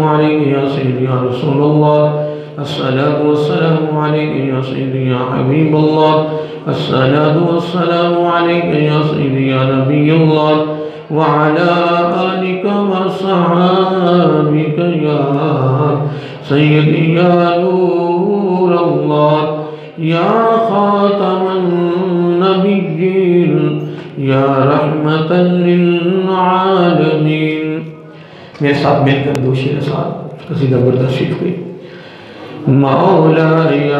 عليك يا سيدي يا رسول الله، الصلاة والسلام عليك يا سيدي يا حبيب الله، الصلاة والسلام عليك يا سيدي يا نبي الله، وعلى آلك وصحابك يا سيدي يا نور الله، يا خاتم النبيين، يا رحمة للعالمين. میرے ساتھ مل کر دو شعر ساتھ قصیدہ بردہ شریف کوئی. مولاي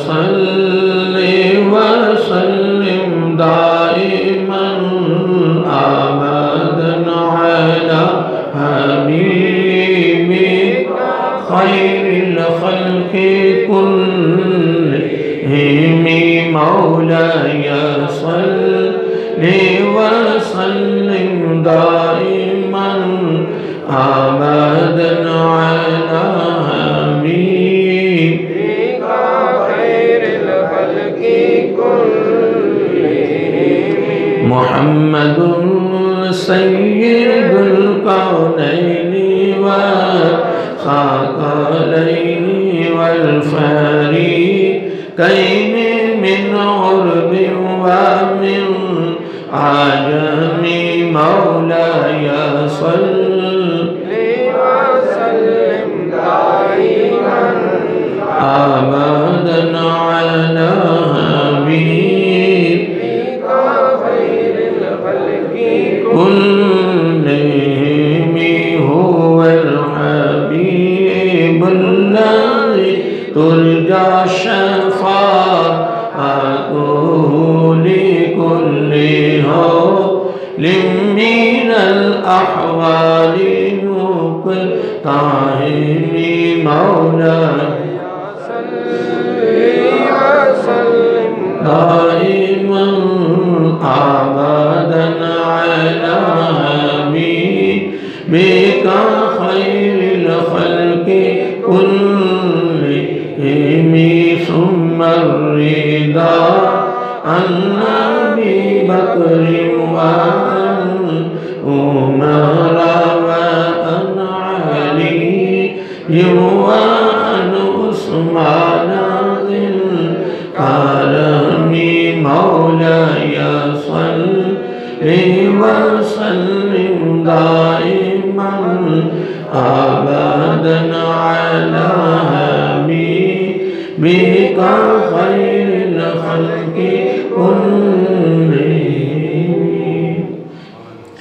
صل وسلم دائما ابدا على حبيبك خير الخلق كلهم. مولاي صل وسلم دائما ابدا على حبيبك خير الخلق كلهم. محمد سيد الكونين والثقلين والفريقين من عرب ومن عجم. مولاي صل ابدا على حبيبك خير الخلق كلهم. هو الحبيب الذي ترجى شفاعته لكل هول من الاحوال مقتحم. مولاي دائما ابدا على حبيبك خير الخلق كلهم. ثم الرضا عن ابي بكر وعن عمر وعن علي وعن عثمان الكرم. مولاي صل وسلم دائما ابدا على حبيبك خير الخلق كلهم.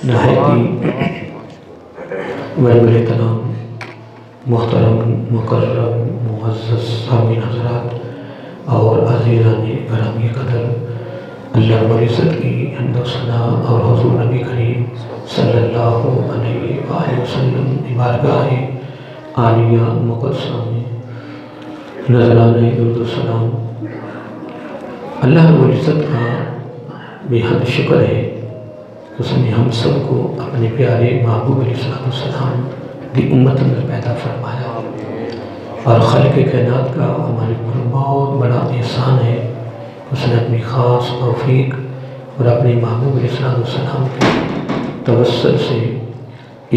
نہایتی بڑے تمام محترم مکرم معزز سامعین حضرات اور عزیزان گرامی قدر، اللہ رب العزت کی حمد و ثنا اور حضور نبی کریم صلی اللہ علیہ وآلہ وسلم بارگاہ عالیہ مقدسہ میں نذرانہ درود و سلام. اللہ رب العزت کا بے حد شکر ہے اس نے ہم سب کو اپنے پیارے محبوب علیہ السلام کی امت میں پیدا فرمایا، اور خالق کائنات کا ہمارے پر بہت بڑا احسان ہے. اس نے اپنی خاص توفیق اور اپنے محبوب علیہ السلام کے توسل سے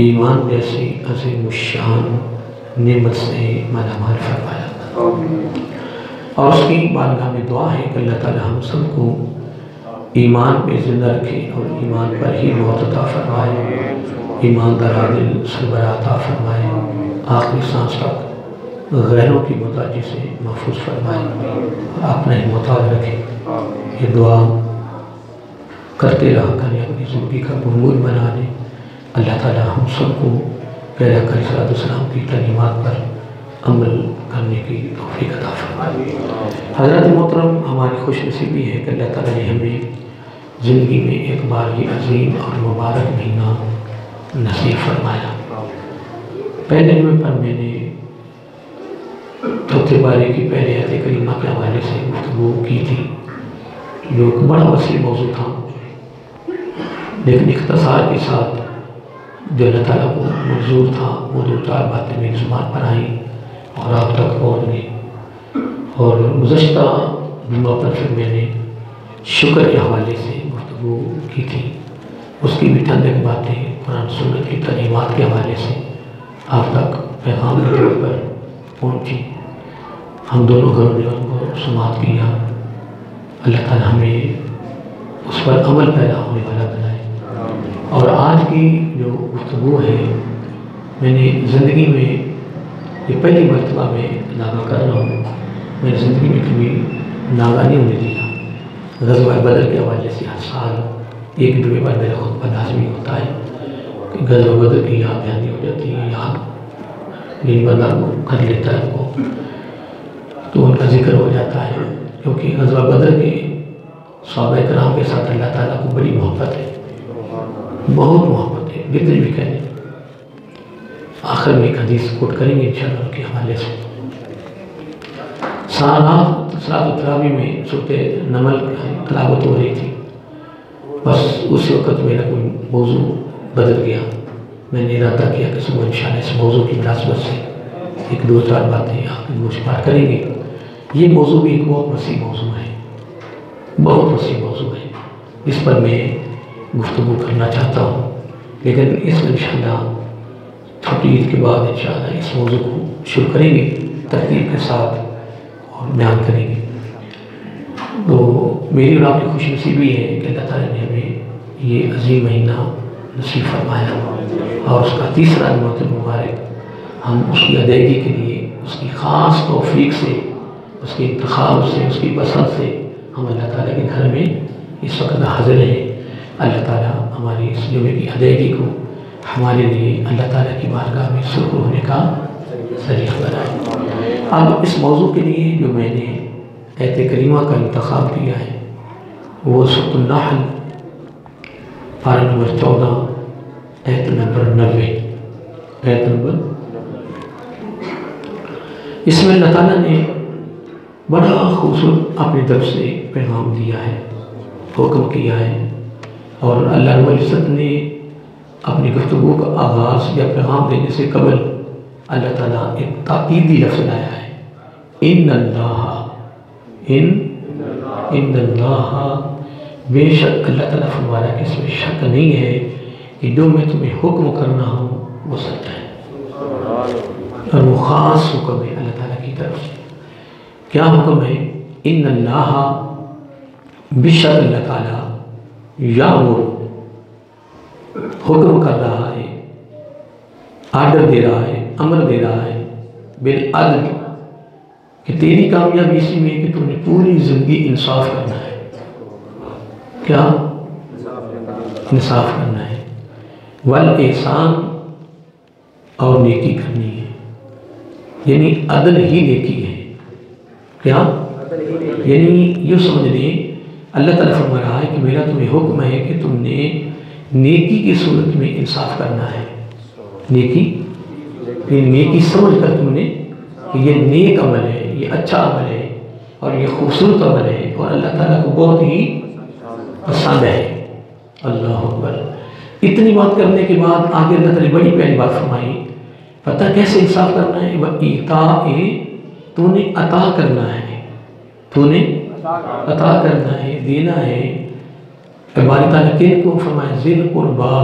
ایمان جیسی عظیم الشان نعمت سے مالا مال فرمایا، اور اس کی بارگاہ میں دعا ہے کہ اللہ تعالی ہم سب کو ایمان پہ زندہ رکھے اور ایمان پر ہی موت عطا فرمائے، ایماندار دل سربراہ عطا فرمائے، آخری سانس تک غیروں کی محتاجی سے محفوظ فرمائے اور اپنا ہی محتاج رکھے. یہ دعا کرتے رہا کریں، اپنی زندگی کا معمول بنا لیں. اللہ تعالی ہم سب کو پیارے آقا علیہ السلام کی تعلیمات پر عمل کرنے کی توفیق عطا فرمائے. حضرات محترم، ہماری خوش نصیبی ہے کہ اللہ تعالی نے ہمیں زندگی میں ایک بار یہ عظیم اور مبارک مہینہ نصیب فرمایا. پہلے دن پر میں نے چوتھے بارے کی پہلے آیت کریمہ کے حوالے سے گفتگو کی تھی، جو ایک بڑا وسیع موضوع تھا، لیکن اختصار کے ساتھ جو اللہ تعالیٰ کو منظور تھا وہ دو چار باتیں میری زبان پر آئیں اور آپ تک پہنچ گئی. اور گزشتہ جمعہ پر پھر میں نے شکر کے حوالے سے گفتگو کی تھی، اس کی بھی چند ایک باتیں قرآن سنت کی تعلیمات کے حوالے سے آپ تک پیغام کے اوپر پہنچی، ہم دونوں گھروں نے ان کو سماعت کیا۔ اللہ تعالیٰ ہمیں اس پر عمل پیدا ہونے والا بنائے۔ اور آج کی جو گفتگو ہے، میں نے زندگی میں یہ پہلی مرتبہ میں ناغہ کر رہا ہوں، میں نے زندگی میں کبھی ناغہ نہیں ہونے دیا۔ غزوہ بدر کے حوالے سے ہر سال ایک جمعے پر میرا خطبہ لازمی ہوتا ہے کہ غزوہ بدر کی یاد دہانی ہو جاتی ہے، یاد جن بندہ کو کر لیتا ہے وہ تو ان کا ذکر ہو جاتا ہے، کیونکہ غزوہ بدر کے صحابہ کرام کے ساتھ اللہ تعالیٰ کو بڑی محبت ہے، بہت محبت ہے، جتنے بھی کہنے۔ آخر میں ایک حدیث کوٹ کریں گے انشاءاللہ ان کے حوالے سے۔ صلاۃ التراویح میں سورۃ نمل تلاوت ہو رہی تھی، بس اس وقت میرا کوئی موضوع بدل گیا۔ میں نے ارادہ کیا کہ صبح انشاءاللہ اس موضوع کی مناسبت سے ایک دو چار باتیں آپ کی گوشوار کریں گے۔ یہ موضوع بھی ایک بہت وسیع موضوع ہے، بہت وسیع موضوع ہے، جس پر میں گفتگو کرنا چاہتا ہوں، لیکن اس میں انشاءاللہ چھوٹی عید کے بعد انشاءاللہ اس موضوع کو شروع کریں گے ترتیب کے ساتھ اور بیان کریں گے۔ تو میری اور آپ کی خوش نصیبی ہے کہ اللہ تعالیٰ نے ہمیں یہ عظیم مہینہ نصیب فرمایا، اور اس کا تیسرا نعمت المبارک ہم اس کی ادائیگی کے لیے اس کی خاص توفیق سے، اس کے انتخاب سے، اس کی پسند سے ہم اللہ تعالیٰ کے گھر میں اس وقت حاضر ہیں۔ اللہ تعالیٰ ہماری اس جمعے کی ادائیگی کو ہمارے لیے اللہ تعالیٰ کی بارگاہ میں شکر ہونے کا ذریعہ بنائے۔ اب اس موضوع کے لیے جو میں نے آیت کریمہ کا انتخاب کیا ہے وہ سورۃ النحل پارہ نمبر 14 آیت نمبر 90، آیت نمبر۔ اس میں اللہ تعالیٰ نے بڑا خوبصورت اپنی طرف سے پیغام دیا ہے، حکم کیا ہے، اور اللہ رب العزت نے اپنی گفتگو کا آغاز یا پیغام دینے سے قبل اللہ تعالیٰ ایک تاکیدی لفظ لایا ہے، ان اللہ، بے شک اللہ تعالیٰ فرما رہا ہے کہ اس میں شک نہیں ہے کہ جو میں تمہیں حکم کرنا ہوں وہ سچ ہے، اور وہ خاص حکم ہے اللہ تعالیٰ کی طرف سے۔ کیا حکم ہے؟ ان اللہ، بے شک اللہ تعالیٰ، یامر، حکم کر رہا ہے، آرڈر دے رہا ہے، امر دے رہا ہے، بالعدل، کہ تیری کامیابی اسی میں کہ تم نے پوری زندگی انصاف کرنا ہے۔ کیا؟ انصاف کرنا ہے، والاحسان، اور نیکی کرنی ہے، یعنی عدل ہی نیکی ہے۔ کیا؟ یعنی یہ سمجھ لیں اللہ تعالیٰ فرما رہا ہے کہ میرا تمہیں حکم ہے کہ تم نے نیکی کی صورت میں انصاف کرنا ہے۔ نیکی سمجھ کر تم نے کہ یہ نیک عمل ہے، یہ اچھا عمل ہے، اور یہ خوبصورت عمل ہے، اور اللہ تعالیٰ کو بہت ہی پسند ہے۔ اللہ اکبر۔ اتنی بات کرنے کے بعد آگے اللہ تعالیٰ بڑی پیاری بات فرمائی، پتہ کیسے انصاف کرنا ہے؟ وَإِيتَاءِ، تو نے عطا کرنا ہے، تو نے عطا کرنا ہے، دینا ہے۔ باری تعالیٰ کن کو فرمایا؟ ذی القربا،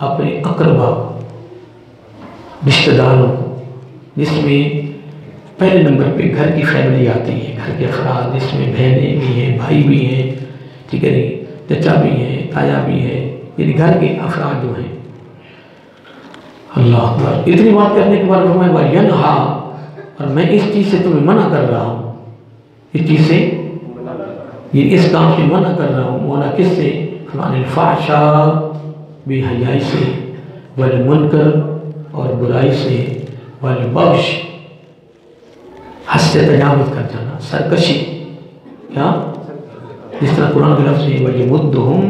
اپنے اقربا، رشتہ داروں کو، جس میں پہلے نمبر پہ گھر کی فیملی آتی ہے، گھر کے افراد، جس میں بہنیں بھی ہیں، بھائی بھی ہیں، ٹھیک ہے نہیں، چچا بھی ہیں، تایا بھی ہے، یعنی گھر کے افراد جو ہیں۔ اللہ اکبر۔ اتنی بات کرنے کے بعد فرمایا وَيَنْهَا، اور میں اس چیز سے تمہیں منع کر رہا ہوں، اس چیز سے، یہ اس کام سے منع کر رہا ہوں۔ مولا کس سے؟ فرمایا الفحشاء، بے حیائی سے، والمنکر، اور برائی سے، والبغش، حد سے تجاوز کر جانا، سرکشی۔ کیا؟ جس طرح قرآن کے لفظ ہے وَيَمُدُّهُمْ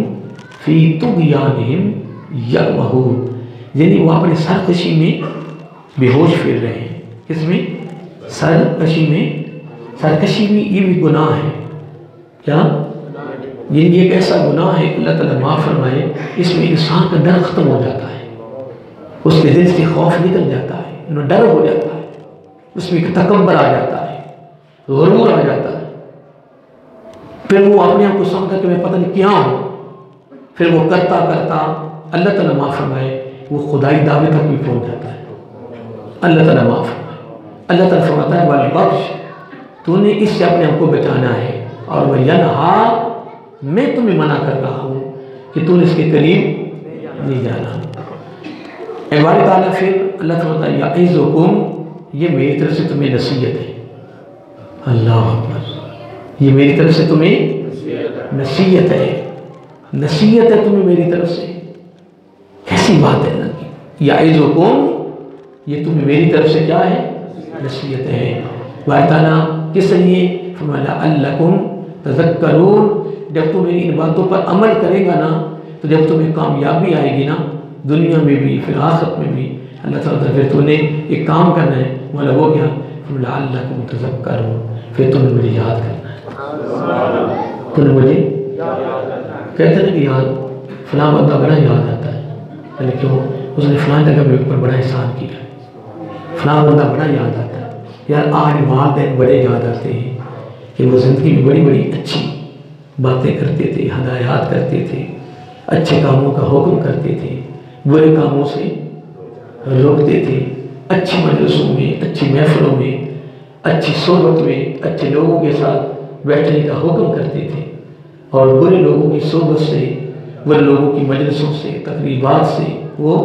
فِي طُغْيَانِهِمْ يَعْمَهُونَ، یعنی وہ اپنے سرکشی میں بے ہوش پھر رہے ہیں۔ کس میں؟ سرکشی میں۔ سرکشی بھی یہ بھی گناہ ہے۔ کیا؟ یہ ایک ایسا گناہ ہے اللہ تعالیٰ معاف فرمائے، اس میں انسان کا ڈر ختم ہو جاتا ہے، اس کے دل سے خوف نکل جاتا ہے، ڈر ہو جاتا ہے، اس میں ایک تکبر آ جاتا ہے، غرور آ جاتا ہے، پھر وہ اپنے آپ کو سمجھتا کہ میں پتہ نہیں کیا ہوں، پھر وہ کرتا کرتا اللہ تعالیٰ معاف فرمائے وہ خدائی دعوے تک بھی پہنچ جاتا ہے۔ اللہ تعالیٰ معاف فرمائے۔ اللہ تعالیٰ فرماتا ہے والبخش، تو نے اس سے اپنے آپ کو بچانا ہے، اور وینہا، میں تمہیں منع کر رہا ہوں کہ تو نے اس کے قریب نہیں جانا۔ باری تعالیٰ پھر اللہ تعالیٰ یعظکم، یہ میری طرف سے تمہیں نصیحت ہے۔ اللہ اکبر، یہ میری طرف سے تمہیں نصیحت ہے، نصیحت ہے تمہیں میری طرف سے۔ کیسی بات ہے نا، یعظکم، یہ تمہیں میری طرف سے کیا ہے؟ نصیحت ہے۔ باری تعالیٰ کس لیے؟ فرمایا لعلکم تذکرون، جب تم میری ان باتوں پر عمل کرے گا نا تو جب تمہیں کامیابی آئے گی نا دنیا میں بھی پھر آخرت میں بھی، اللہ تعالیٰ پھر تو نے ایک کام کرنا ہے، مولا وہ کیا؟ لعلکم تذکرون، پھر تمہیں مجھے یاد کرنا ہے۔ تمہیں مجھے کہتے ہیں کہ یاد فلاں بندہ بڑا یاد آتا ہے، یعنی کیوں؟ اس نے فلاں جگہ میرے اوپر بڑا احسان کیا ہے، فلاں بندہ بڑا یاد آتا ہے۔ یار آج والدین بڑے یاد آتے ہیں کہ وہ زندگی میں بڑی بڑی اچھی باتیں کرتے تھے، ہدایات کرتے تھے، اچھے کاموں کا حکم کرتے تھے، برے کاموں سے روکتے تھے، اچھی مجلسوں میں، اچھی محفلوں میں، اچھی صحبت میں، اچھے لوگوں کے ساتھ بیٹھنے کا حکم کرتے تھے، اور برے لوگوں کی صحبت سے، برے لوگوں کی مجلسوں سے، تقریبات سے وہ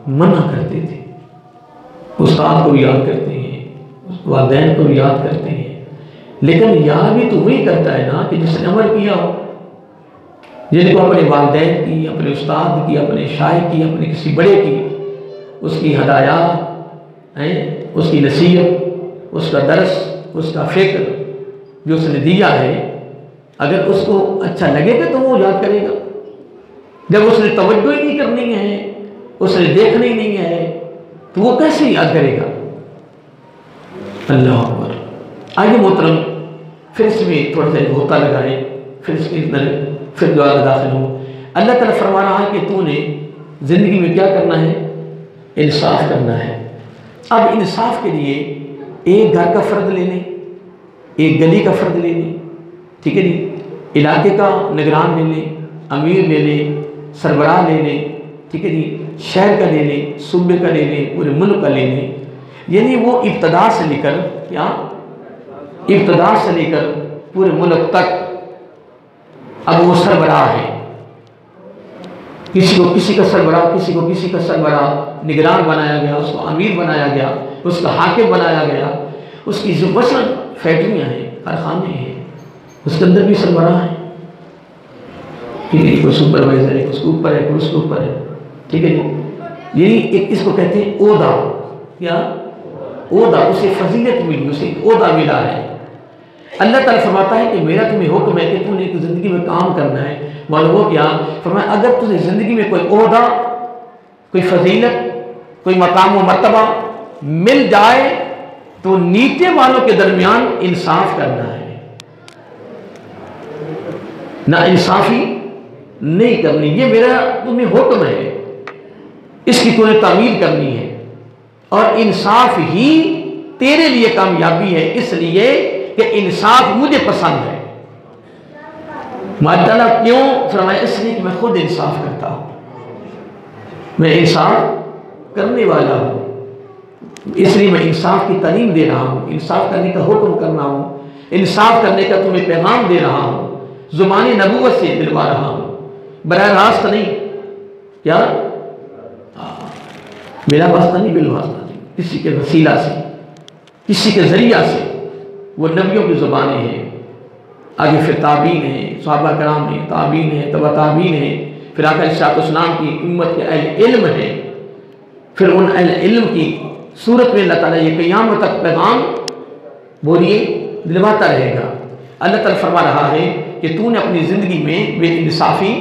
منع کرتے تھے۔ استاد کو یاد کرتے ہیں، والدین کو یاد کرتے ہیں، لیکن یاد بھی تو وہی کرتا ہے نا کہ جس نے عمل کیا ہو، جن کو اپنے والدین کی، اپنے استاد کی، اپنے شیخ کی، اپنے کسی بڑے کی، اس کی ہدایات، اس کی نصیحت، اس کا درس، اس کا فکر جو اس نے دیا ہے، اگر اس کو اچھا لگے گا تو وہ یاد کرے گا۔ جب اس نے توجہ ہی نہیں کرنی ہے، اس نے دیکھنا ہی نہیں ہے، تو وہ کیسے یاد کرے گا؟ اللہ اکبر۔ آئیے محترم، پھر اس میں تھوڑا سا ہوتا لگائیں، پھر اس کے اندر پھر دعا میں داخل ہوں۔ اللہ تعالیٰ فرما رہا ہے کہ تو نے زندگی میں کیا کرنا ہے؟ انصاف کرنا ہے۔ اب انصاف کے لیے ایک گھر کا فرد لے لیں، ایک گلی کا فرد لے لیں، ٹھیک ہے جی، علاقے کا نگران لے لیں، امیر لے لیں، سربراہ لے لیں، ٹھیک ہے جی، شہر کا لے لیں، صوبے کا لے لیں، پورے ملک کا لے لیں، یعنی وہ ابتدا سے لے کر کیا؟ ابتدا سے لے کر پورے ملک تک اب وہ سربراہ ہے۔ کسی کو کسی کا سربراہ، کسی کو کسی کا سربراہ، نگران بنایا گیا، اس کو امیر بنایا گیا، اس کا حاکم بنایا گیا، اس کی جو مثلا فیکٹریاں ہیں، کارخانے ہیں، اس کے اندر بھی سربراہ ہیں، ٹھیک ہے، کوئی سپروائزر ہے، اس کے اوپر ہے، کوئی اس کے اوپر ہے، ٹھیک ہے جی، یعنی ایک اس کو کہتے ہیں عہدہ، کیا؟ عہدہ، اسے فضیلت ملی، اسے عہدہ ملا ہے۔ اللہ تعالیٰ فرماتا ہے کہ میرا تمہیں حکم ہے کہ تم نے ایک زندگی میں کام کرنا ہے، معلوم ہو کیا؟ فرمایا اگر تجھے زندگی میں کوئی عہدہ، کوئی فضیلت، کوئی مقام و مرتبہ مل جائے تو نیچے والوں کے درمیان انصاف کرنا ہے، نہ انصافی نہیں کرنی، یہ میرا تمہیں حکم ہے، اس کی تمہیں تعمیل کرنی ہے، اور انصاف ہی تیرے لیے کامیابی ہے، اس لیے کہ انصاف مجھے پسند ہے۔ معاذاللہ کیوں؟ فرمایا اس لیے کہ میں خود انصاف کرتا ہوں، میں انصاف کرنے والا ہوں، اس لیے میں انصاف کی تعلیم دے رہا ہوں، انصاف کرنے کا حکم کر رہا ہوں، انصاف کرنے کا تمہیں پیغام دے رہا ہوں، زبان نبوت سے دلوا رہا ہوں، براہ راست نہیں، کیا؟ میرا واسطہ نہیں، بالواسطہ نہیں، کسی کے وسیلہ سے، کسی کے ذریعہ سے، وہ نبیوں کی زبانیں ہیں، آگے پھر تابعین ہیں، صحابہ کرام ہیں، تابعین ہیں، تبع تابعین ہیں، پھر آقا علیہ السلام کی امت کے اہل علم ہیں، پھر ان اہل علم کی صورت میں اللہ تعالیٰ یہ قیامت تک پیغام بولیے دلواتا رہے گا۔ اللہ تعالیٰ فرما رہا ہے کہ تو نے اپنی زندگی میں بے انصافی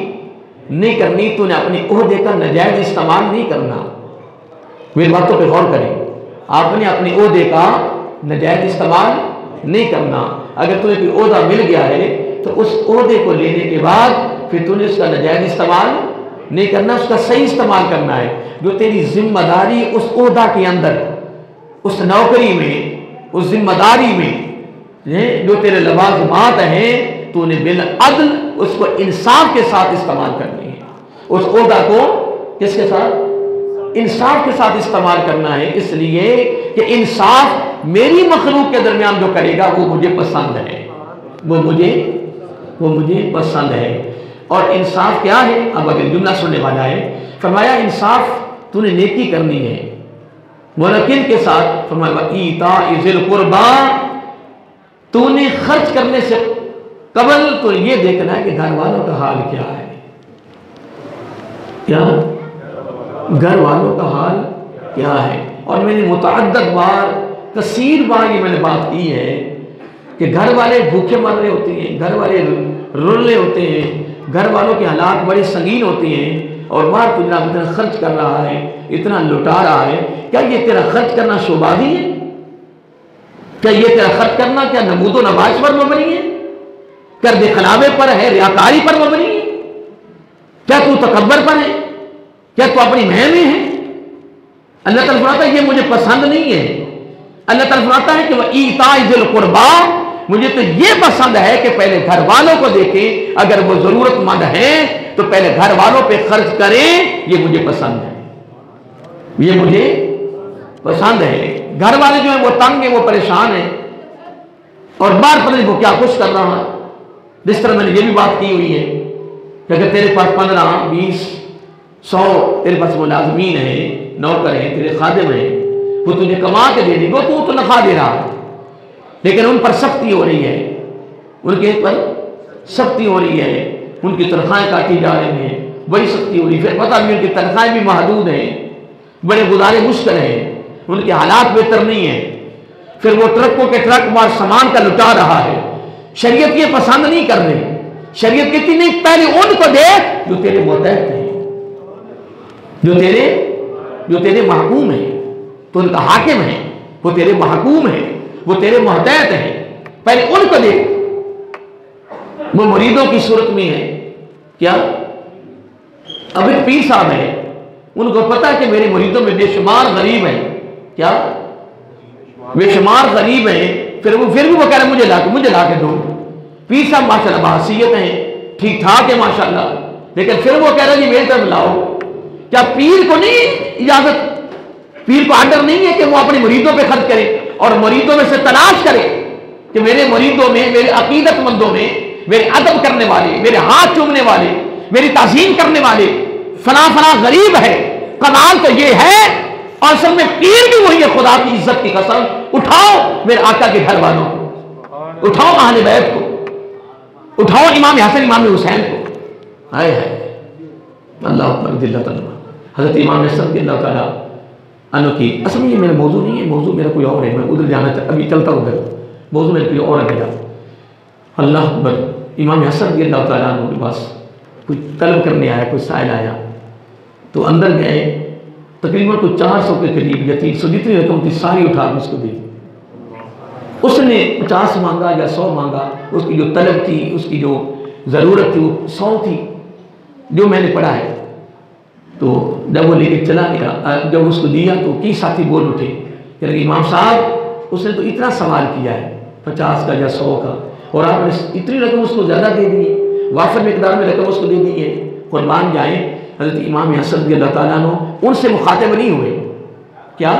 نہیں کرنی، تو نے اپنے عہدے کا ناجائز استعمال نہیں کرنا۔ میری باتوں پہ غور کریں، آپ نے اپنے عہدے کا ناجائز استعمال نہیں کرنا۔ اگر تمہیں کوئی عہدہ مل گیا ہے تو اس عہدے کو لینے کے بعد پھر تم نے اس کا ناجائز استعمال نہیں کرنا، اس کا صحیح استعمال کرنا ہے۔ جو تیری ذمہ داری اس عہدہ کے اندر، اس نوکری میں، اس ذمہ داری میں جو تیرے لوازمات ہیں، تو نے بالعدل اس کو انصاف کے ساتھ استعمال کرنی ہے۔ اس عہدہ کو کس کے ساتھ؟ انصاف کے ساتھ استعمال کرنا ہے، اس لیے کہ انصاف میری مخلوق کے درمیان جو کرے گا وہ مجھے پسند ہے، وہ مجھے پسند ہے۔ اور انصاف کیا ہے؟ اب اگر جملہ سننے والا ہے، فرمایا انصاف تو نے نیکی کرنی ہے، ملکن کے ساتھ فرمایا ایتاء ذی القربی، تو نے خرچ کرنے سے قبل تو یہ دیکھنا ہے کہ گھر والوں کا حال کیا ہے، کیا گھر والوں کا حال کیا ہے۔ اور میں نے متعدد بار، کثیر بار یہ میں نے بات کی ہے کہ گھر والے بھوکے مر رہے ہوتے ہیں، گھر والے رو رہے ہوتے ہیں، گھر والوں کے حالات بڑے سنگین ہوتے ہیں، اور باہر تو جناب اتنا خرچ کر رہا ہے، اتنا لٹا رہا ہے، کیا یہ تیرا خرچ کرنا شوبازی ہے؟ کیا یہ تیرا خرچ کرنا کیا نمود و نمائش پر مبنی ہے؟ کیا دکھلاوے پر ہے، ریاکاری پر مبنی ہے؟ کیا تو تکبر پر ہے؟ کیا تو اپنی مہم میں ہے؟ اللہ تعالیٰ فرماتا ہے یہ مجھے پسند نہیں ہے۔ اللہ تعالیٰ فرماتا ہے کہ وَإِيتَاءِ ذِي الْقُرْبَىٰ، مجھے تو یہ پسند ہے کہ پہلے گھر والوں کو دیکھیں، اگر وہ ضرورت مند ہیں تو پہلے گھر والوں پہ خرچ کریں، یہ مجھے پسند ہے، یہ مجھے پسند ہے۔ گھر والے جو ہیں وہ تنگ ہیں، وہ پریشان ہیں، اور بار پر وہ کیا خوش کر رہا ہے۔ جس طرح میں نے یہ بھی بات کی ہوئی ہے کہ اگر تیرے پاس 15 20 100 تیرے پاس ملازمین ہیں، نوکر ہیں، تیرے خادم ہیں، وہ تجھے کما کے دے دیں گے، تو تنخواہ دے رہا ہے، لیکن ان پر سختی ہو رہی ہے، ان کے پر سختی ہو رہی ہے، ان کی تنخواہیں کاٹی جا رہی ہیں، بڑی سختی ہو رہی ہے۔ پھر پتہ بھی ان کی تنخواہیں بھی محدود ہیں، بڑے گزارے مشکل ہیں، ان کے حالات بہتر نہیں ہیں، پھر وہ ٹرکوں کے ٹرک مار سامان کا لٹا رہا ہے۔ شریعت یہ پسند نہیں کر رہی، شریعت کہتی نہیں، پہلے ان کو دے جو تیرے ماتحت ہیں، جو تیرے محکوم ہیں، تو ان کا حاکم ہے، وہ تیرے محکوم ہیں، وہ تیرے ماتحت ہیں، پہلے ان کو دے۔ وہ مریدوں کی صورت میں ہے، کیا اب ایک پیر صاحب ہیں، ان کو پتا ہے کہ میرے مریدوں میں بے شمار غریب ہیں، کیا بے شمار غریب ہیں، پھر بھی وہ کہہ رہے مجھے لا کے دو۔ پیر صاحب ماشاءاللہ باحثیت ہیں، ٹھیک ٹھاک ہے ماشاءاللہ، لیکن پھر وہ کہہ رہے جی میری طرف لاؤ۔ کیا پیر کو نہیں اجازت، پیر کو آرڈر نہیں ہے کہ وہ اپنے مریدوں پہ خرچ کرے، اور مریدوں میں سے تلاش کرے کہ میرے مریدوں میں، میرے عقیدت مندوں میں، میرے ادب کرنے والے، میرے ہاتھ چومنے والے، میری تعظیم کرنے والے فلاں فلاں غریب ہے۔ کمال تو یہ ہے، اور اصل میں پیر بھی وہی ہے، خدا کی عزت کی قسم، اٹھاؤ میرے آقا کے گھر والوں کو، اٹھاؤ اہل بیت کو، اٹھاؤ امام حسن امام حسین کو، آئے ہے اللہ اکبر رضی اللہ تعالیٰ حضرت امام حسن رضی اللہ تعالیٰ عنہ کی۔ اصل میں یہ میرا موضوع نہیں ہے، موضوع میرا کوئی اور ہے، میں ادھر جانا چاہتا، ابھی چلتا ہوں ادھر، موضوع میرا کوئی اور ہے میرا۔ اللہ اکبر، امام حسن رضی اللہ تعالیٰ عنہ کے پاس کوئی طلب کرنے آیا، کوئی سائل آیا، تو اندر گئے، تقریباً کوئی 400 کے قریب یا 300 جتنی رقم تھی ساری اٹھا کے اس کو دی۔ اس نے 50 مانگا یا 100 مانگا، اس کی جو طلب تھی، اس کی جو ضرورت تھی وہ 100 تھی، جو میں نے پڑھا ہے۔ تو جب وہ لے کے چلا گیا، جب اس کو دیا تو کی ساتھی بول اٹھے کہ امام صاحب اس نے تو اتنا سوال کیا ہے 50 کا یا 100 کا، اور آپ نے اتنی رقم اس کو زیادہ دے دی ہے، وافر مقدار میں رقم اس کو دے دی ہے، قربان جائیں۔ حضرت امام حسن رضی اللہ تعالیٰ عنہ ان سے مخاطب نہیں ہوئے، کیا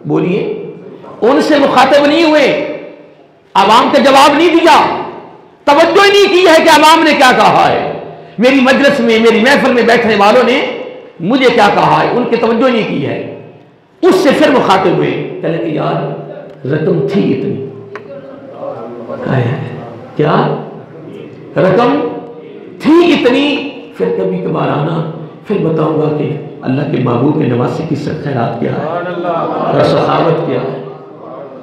بولیے، ان سے مخاطب نہیں ہوئے، عوام کا جواب نہیں دیا، توجہ ہی نہیں کی ہے کہ عوام نے کیا کہا ہے، میری مجلس میں، میری محفل میں بیٹھنے والوں نے مجھے کیا کہا ہے، ان کی توجہ نہیں کی ہے۔ اس سے پھر مخاطب ہوئے، کہنے کہ یار رقم تھی اتنی، کیا رقم تھی اتنی، پھر کبھی کبھار آنا، پھر بتاؤں گا کہ اللہ کے محبوب کے نواسے کی خیرات کیا ہے اور سخاوت کیا ہے،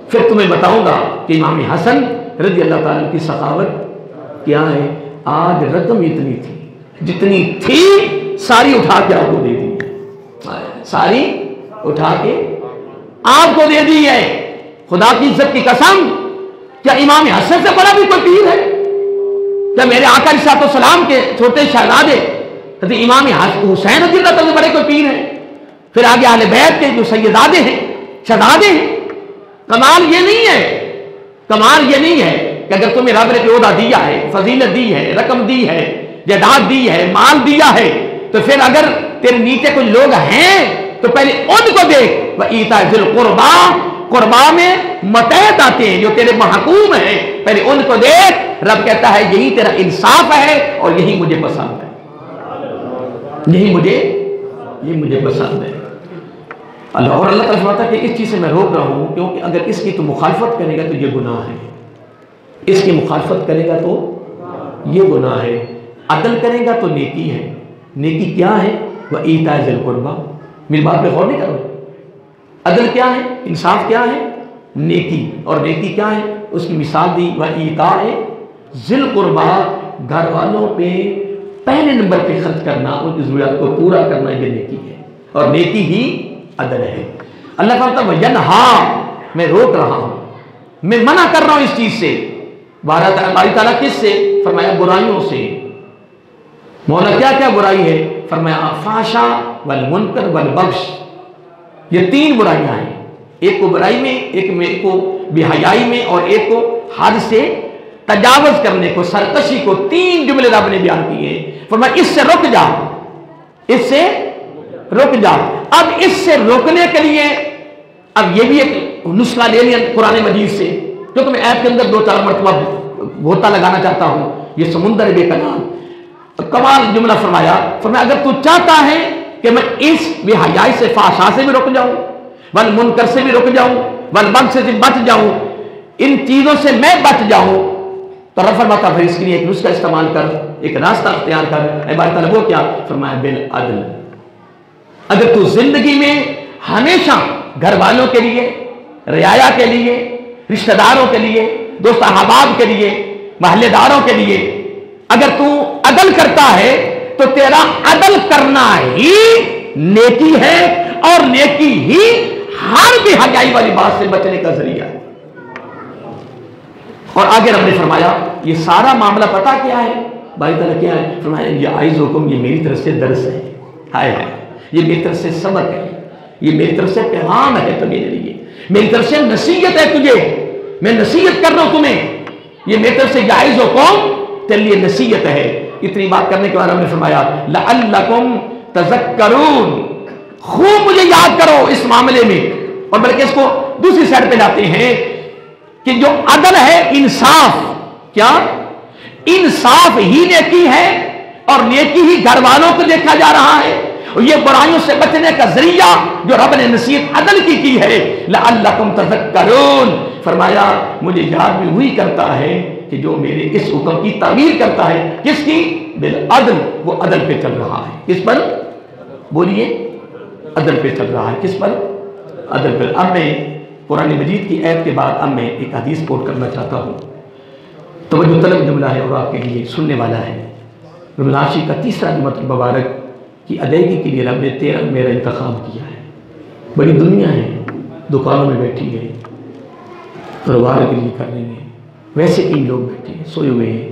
پھر تمہیں بتاؤں گا کہ امام حسن رضی اللہ تعالیٰ کی سخاوت کیا ہے۔ آج رقم اتنی تھی، جتنی تھی ساری اٹھا کے آپ کو دے دی، ساری اٹھا کے آپ کو دے دی ہے۔ خدا کی عزت کی قسم، کیا امام حسن سے بڑا بھی کوئی پیر ہے؟ کیا میرے آقا علیہ السلام کے چھوٹے شہزادے امام حسین رضی اللہ تعالیٰ بڑے کوئی پیر ہیں؟ پھر آگے اہل بیت کے جو سیدادے ہیں، شہزادے ہیں۔ کمال یہ نہیں ہے، کمال یہ نہیں ہے کہ اگر تمہیں رب نے عہدہ دیا ہے، فضیلت دی ہے، رقم دی ہے، جائیداد دی ہے، مال دیا ہے، تو پھر اگر تیرے نیچے کچھ لوگ ہیں تو پہلے ان کو دیکھ، وَإِيتَاءِ ذِي الْقُرْبَىٰ، قربا میں متحد آتے ہیں جو تیرے محکوم ہیں، پہلے ان کو دیکھ۔ رب کہتا ہے یہی تیرا انصاف ہے اور یہی مجھے پسند ہے، یہی مجھے پسند ہے۔ اور اللہ تعالیٰ فرماتا ہے کہ اس چیز سے میں روک رہا ہوں کیونکہ اگر اس کی تو مخالفت کرے گا تو یہ گناہ ہے، اس کی مخالفت کرے گا تو یہ گناہ ہے، عدل کرے گا تو نیکی ہے۔ نیکی کیا ہے؟ وَإِيتَاءِ ذِي الْقُرْبَىٰ، میری بات پہ غور نہیں کرو۔ عدل کیا ہے؟ انصاف کیا ہے؟ نیکی۔ اور نیکی کیا ہے؟ اس کی مثال دی، وَإِيتَاءِ ذِي الْقُرْبَىٰ، گھر والوں پہ پہلے نمبر پہ خرچ کرنا، ان کی ضروریات کو پورا کرنا، یہ نیکی ہے، اور نیکی ہی عدل ہے۔ اللہ فرماتا ہے وَيَنْهَا، میں روک رہا ہوں، میں منع کر رہا ہوں اس چیز سے۔ باری تعالیٰ کس سے؟ فرمایا برائیوں سے۔ مولا کیا کیا برائی ہے؟ فرمایا فحشا والمنکر والبغش، یہ تین برائیاں ہیں، ایک کو برائی میں، ایک کو بے حیائی میں، اور ایک کو حد سے تجاوز کرنے کو، سرکشی کو۔ تین جملے رب نے بیان کیے ہیں۔ فرمایا اس سے رک جا، اس سے رک جا۔ اب اس سے روکنے کے لیے اب یہ بھی ایک نسخہ لے لیا قرآن مجید سے، کیونکہ میں ایپ کے اندر 2-4 مرتبہ غوطہ لگانا چاہتا ہوں، یہ سمندر بے کنار، کمال جملہ فرمایا اگر تو چاہتا ہے کہ میں اس بے حیائی سے، فحشا سے بھی رک جاؤں، والمنکر سے بھی رک جاؤں، والبغی سے بھی بچ جاؤں، ان چیزوں سے میں بچ جاؤں، تو رب فرماتا پھر اس کے لیے ایک نسخہ استعمال کر، ایک راستہ اختیار کر۔ اے باری تعالیٰ وہ کیا؟ فرمایا بالعدل۔ اگر تو زندگی میں ہمیشہ گھر والوں کے لیے، رعایا کے لیے، رشتہ داروں کے لیے، دوست احباب کے لیے، محلے داروں کے لیے اگر تو عدل کرتا ہے تو تیرا عدل کرنا ہی نیکی ہے، اور نیکی ہی ہر بے حیائی والی بات سے بچنے کا ذریعہ ہے۔ اور آگے رب نے فرمایا یہ سارا معاملہ پتہ کیا ہے؟ باری تعالیٰ کیا ہے؟ فرمایا یہ عائزکم، یہ میری طرف سے درس ہے، ہائے ہائے، یہ میری طرف سے سبق ہے، یہ میری طرف سے پیغام ہے تمہارے لیے، میری طرف سے نصیحت ہے تجھے، میں نصیحت کر رہا ہوں تمہیں، یہ میری طرف سے عائزکم، تیرے لیے نصیحت ہے۔ اتنی بات کرنے کے بعد ہم نے فرمایا لعلکم تذکرون، خوب مجھے یاد کرو اس معاملے میں۔ اور بلکہ اس کو دوسری سائڈ پہ لاتے ہیں کہ جو عدل ہے، انصاف، کیا انصاف ہی نیکی ہے، اور نیکی ہی گھر والوں کو دیکھا جا رہا ہے، اور یہ برائیوں سے بچنے کا ذریعہ جو رب نے نصیحت عدل کی ہے، لعلکم تذکرون۔ فرمایا مجھے یاد بھی وہی کرتا ہے کہ جو میرے اس حکم کی تعمیر کرتا ہے، کس کی؟ بالعدل، وہ عدل پہ چل رہا ہے۔ کس پر؟ بولیے، عدل پہ چل رہا ہے۔ کس پر؟ عدل پر۔ اب میں قرآن مجید کی آیت کے بعد اب میں ایک حدیث کوٹ کرنا چاہتا ہوں، توجہ طلب جملہ ہے اور آپ کے لیے سننے والا ہے۔ رمضان شریف کا تیسرا جمعۃ المبارک کی ادائیگی کے لیے رب نے 13 میرا انتخاب کیا ہے۔ بڑی دنیا ہے، دکانوں میں بیٹھی ہے، کاروبار کے لیے کر رہی ہیں، ویسے ان لوگ بیٹھے ہیں، سوئے ہوئے ہیں،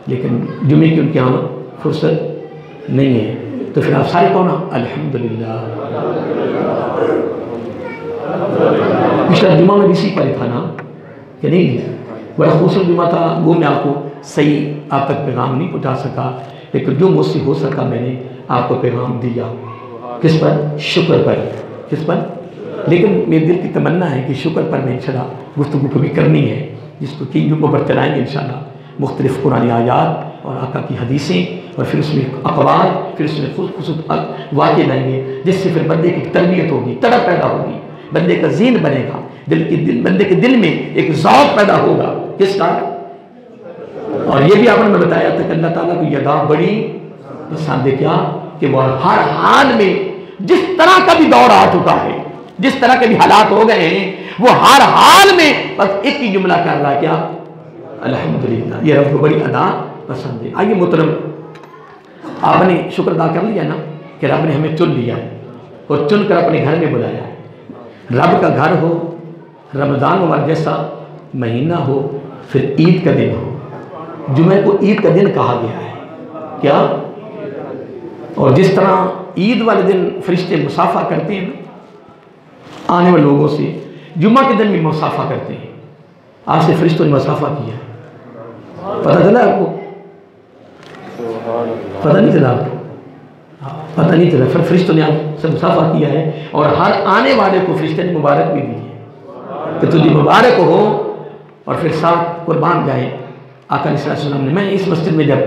لیکن جمعے کی ان کے یہاں فرصت نہیں ہے، تو پھر آپ سارے کون؟ الحمدللہ۔ پچھلا جمعہ میں اسی پر تھا نا کہ نہیں؟ بڑا خوبصورت جمعہ تھا، وہ میں آپ کو صحیح آپ تک پیغام نہیں پہنچا سکا، لیکن جو مجھ سے ہو سکا میں نے آپ کو پیغام دیا۔ کس پر؟ شکر پر۔ کس پر؟ لیکن میرے دل کی تمنا ہے کہ شکر پر میں انشاءاللہ گفتگو کبھی کرنی ہے، جس کو 3 جمعوں پر چلائیں گے انشاءاللہ، مختلف قرآن آیات اور آقا کی حدیثیں، اور پھر اس میں اقوال، پھر اس میں خصوص واقع لائیں گے، جس سے پھر بندے کی تربیت ہوگی، طلب پیدا ہوگی، بندے کا ذہن بنے گا، بندے کے دل میں ایک ذوق پیدا ہوگا۔ کس کا؟ اور یہ بھی آپ نے میں بتایا تھا کہ اللہ تعالیٰ کو یہ ادا بڑی پسند ہے، کیا کہ وہ ہر حال میں جس طرح کا بھی دور آ چکا ہے، جس طرح کے بھی حالات ہو گئے ہیں، وہ ہر حال میں بس ایک ہی جملہ کر رہا ہے، کیا؟ الحمدللہ۔ یہ رب کو بڑی ادا پسند ہے۔ آئیے محترم، آپ نے شکر ادا کر لیا نا کہ رب نے ہمیں چن لیا ہے اور چن کر اپنے گھر میں بلایا ہے۔ رب کا گھر ہو، رمضان مبارک جیسا مہینہ ہو، پھر عید کا دن ہو۔ جمعہ کو عید کا دن کہا گیا ہے، کیا؟ اور جس طرح عید والے دن فرشتے مصافحہ کرتے ہیں نا آنے والے لوگوں سے، جمعہ کے دن بھی مصافحہ کرتے ہیں۔ آج سے فرشتوں نے مصافحہ کیا ہے، پتہ چلا آپ کو؟ پتہ نہیں چلا آپ کو؟ پتہ نہیں چلا، پھر فرشتوں نے آپ سے مصافحہ کیا ہے، اور ہر آنے والے کو فرشتے نے مبارک بھی دی ہے کہ تجھے مبارک ہو، اور پھر ساتھ قربان جائے آقا علیہ السلام نے۔ میں اس مسجد میں جب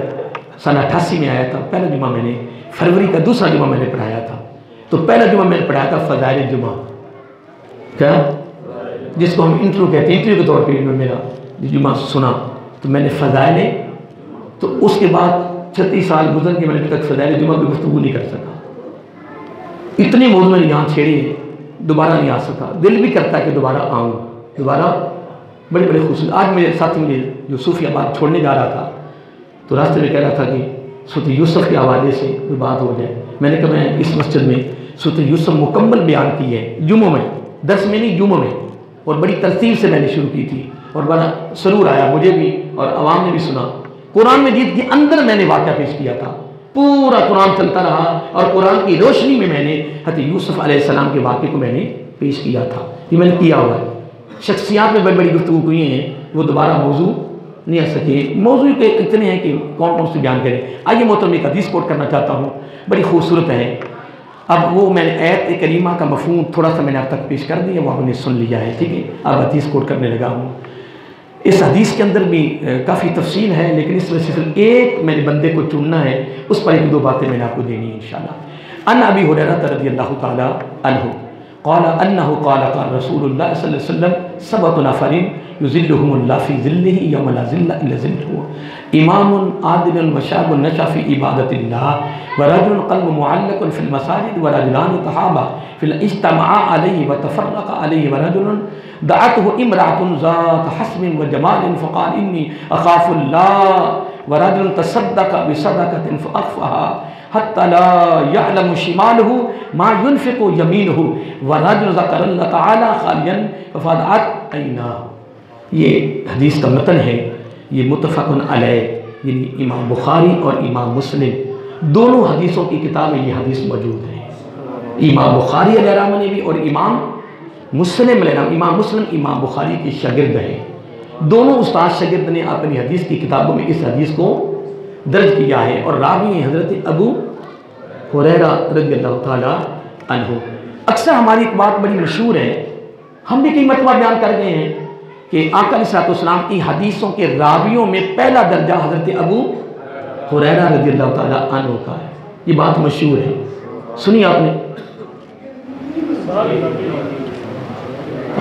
سنہ 88 میں آیا تھا، پہلا جمعہ میں نے فروری کا دوسرا جمعہ میں نے پڑھایا تھا، تو پہلا جمعہ میں نے پڑھایا تھا فضائل جمعہ، کیا جس کو ہم انٹرو کہتے ہیں، انٹرو کے طور پہ انہوں نے میرا جمعہ سنا، تو میں نے فضائل، تو اس کے بعد 36 سال گزر کے میں نے ابھی تک فضائل جمعہ کی گفتگو نہیں کر سکا، اتنے موضوع میں نے یہاں چھیڑے، دوبارہ نہیں آ سکا، دل بھی کرتا ہے کہ دوبارہ آؤں، دوبارہ بڑے بڑے خوشی۔ آج میرے ساتھی مجھے جو صوفیہ آباد چھوڑنے جا رہا تھا، تو راستے میں کہہ رہا تھا کہ سورۃ یوسف کے حوالے سے کوئی بات ہو جائے، میں نے کہا میں اس مسجد میں سورۃ یوسف مکمل بیان کی ہے، جمعوں میں، درس میں نہیں، جمعوں میں، اور بڑی ترتیب سے میں نے شروع کی تھی، اور بڑا سرور آیا مجھے بھی اور عوام نے بھی سنا۔ قرآن مجید کے اندر میں نے واقعہ پیش کیا تھا، پورا قرآن چلتا رہا، اور قرآن کی روشنی میں نے حضرت یوسف علیہ السلام کے واقعے کو میں نے پیش کیا تھا، یہ میں نے کیا ہوا ہے۔ شخصیات میں بڑی بڑی گفتگو ہوئی ہیں، وہ دوبارہ موضوع نہیں آ سکے، موضوع کے اتنے ہیں کہ کون کون سے بیان کریں۔ آئیے محترم ایک حدیث کوٹ کرنا چاہتا ہوں، بڑی خوبصورت ہے۔ اب وہ میں نے آیت کریمہ کا مفہوم تھوڑا سا میں نے اب تک پیش کر دیا، وہ آپ نے سن لیا ہے، ٹھیک ہے، اب حدیث کوٹ کرنے لگا ہوں۔ اس حدیث کے اندر بھی کافی تفصیل ہے، لیکن اس میں سے صرف ایک میں نے بندے کو چننا ہے، اس پر ایک دو باتیں میں نے آپ کو دینی ہے انشاءاللہ۔ ان ابی ہریرہ رضی اللہ تعالی عنہ قال انه قال قال رسول الله صلی اللہ علیہ وسلم سبعۃ نفر یظلهم الله في ظله يوم لا ظل الا ظله امام عادل وشاب نشا في عبادة الله ورجل قلب معلق في المساجد ورجلان تحابا في الاجتماع عليه وتفرق عليه ورجل دعته امرأة ذات حسب وجمال فقال إني أخاف الله ورجل تصدق بصدقة فأخفاها حتى لا يعلم شماله ما ينفق يمينه ورجل ذكر الله تعالى خاليا ففاضت عيناه۔ یہ حدیث کا متن ہے، یہ متفق علیہ، یعنی امام بخاری اور امام مسلم دونوں حدیثوں کی کتاب میں یہ حدیث موجود ہے۔ امام بخاری علیہ رحمہ نے بھی اور امام مسلم علیہ رحمہ، امام مسلم امام بخاری کی شاگرد ہیں، دونوں استاد شاگرد نے اپنی حدیث کی کتابوں میں اس حدیث کو درج کیا ہے، اور راوی حضرت ابو ہریرہ رضی اللہ تعالی عنہ۔ اکثر ہماری ایک بات بڑی مشہور ہے، ہم بھی کئی مرتبہ بیان کر گئے ہیں کہ آقا علیہ السلام کی حدیثوں کے راویوں میں پہلا درجہ حضرت ابو ہریرہ رضی اللہ تعالی عنہ کا ہے، یہ بات مشہور ہے، سنی آپ نے؟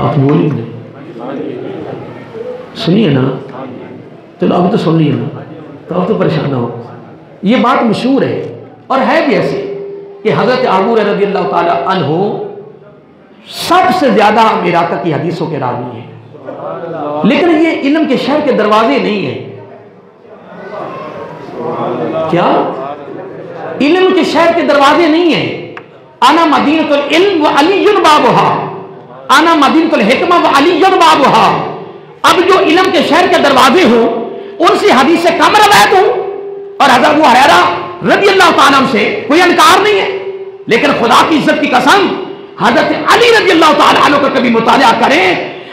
آپ بولی نہیں سنیے نا، چلو اب تو سن لیے نا، تو اب تو پریشان نہ ہو، یہ بات مشہور ہے، اور ہے بھی ایسے کہ حضرت ابو ہریرہ رضی اللہ تعالی عنہ سب سے زیادہ میراث کی حدیثوں کے راوی ہیں، لیکن یہ علم کے شہر کے دروازے نہیں ہیں۔ کیا علم کے شہر کے دروازے نہیں ہیں؟ انا مدینۃ العلم وعلی بابھا، انا مدینۃ الحکمہ وعلی بابھا۔ اب جو علم کے شہر کے دروازے ہوں ان سے حدیث سے کم روایت ہوں، اور حضرت ابو ہریرہ رضی اللہ تعالیٰ عنہ سے کوئی انکار نہیں ہے، لیکن خدا کی عزت کی قسم حضرت علی رضی اللہ تعالیٰ عنہ کا کبھی مطالعہ کریں،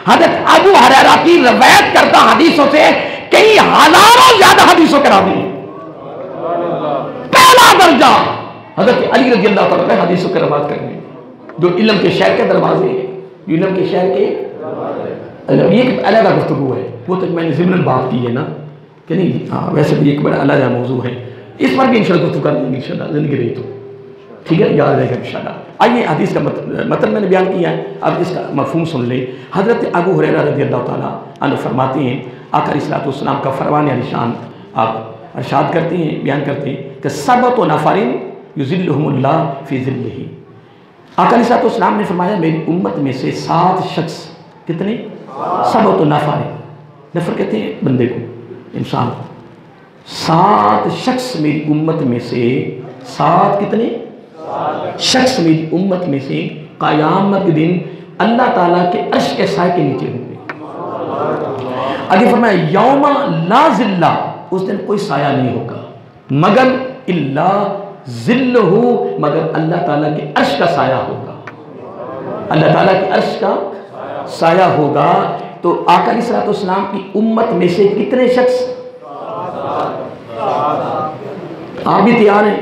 حضرت ابو ہریرہ کی روایت کرتا حدیثوں سے کئی ہزاروں زیادہ حدیثوں کے راوی ہیں۔ پہلا درجہ حضرت علی رضی اللہ تعالیٰ عنہ حدیثوں کے روایت کرنے، جو علم کے شہر کے دروازے ہیں، جو علم کے شہر کے، یہ ایک علیحدہ گفتگو ہے، وہ تک میں نے ضمن بات کی ہے نا کہ نہیں، ویسے بھی ایک بڑا علیحدہ موضوع ہے، اس پر بھی انشاءاللہ گفتگو کر دیں گے انشاءاللہ، زندگی رہی تو ٹھیک ہے، یاد رہے گا انشاءاللہ۔ آئیے حدیث کا متن میں نے بیان کیا ہے، اب اس کا مفہوم سن لیں۔ حضرت ابو ہریرہ رضی اللہ تعالیٰ عنہ فرماتے ہیں، آقا علیہ السلام کا فرمان علی شان آپ ارشاد کرتے ہیں، بیان کرتے ہیں کہ سبعۃ نفر یظلھم اللہ فی ظلہ۔ آقا علیہ السلام نے فرمایا میری امت میں سے 7 شخص، کتنے؟ سبعۃ نفر، نفر کہتے ہیں بندے کو، انسان کو۔ 7 شخص میری امت میں سے، 7 کتنے شخص میری امت میں سے قیامت کے دن اللہ تعالیٰ کے عرش کے سائے کے نیچے ہوں گے۔ آگے فرمایا یوم لا ظل، اس دن کوئی سایہ نہیں ہوگا مگر الا ظلہ، مگر اللہ تعالیٰ کے عرش کا سایہ ہوگا، اللہ تعالیٰ کے عرش کا سایہ ہوگا۔ تو آقا علیہ السلام کی امت میں سے کتنے شخص؟ آپ بھی تیار ہیں؟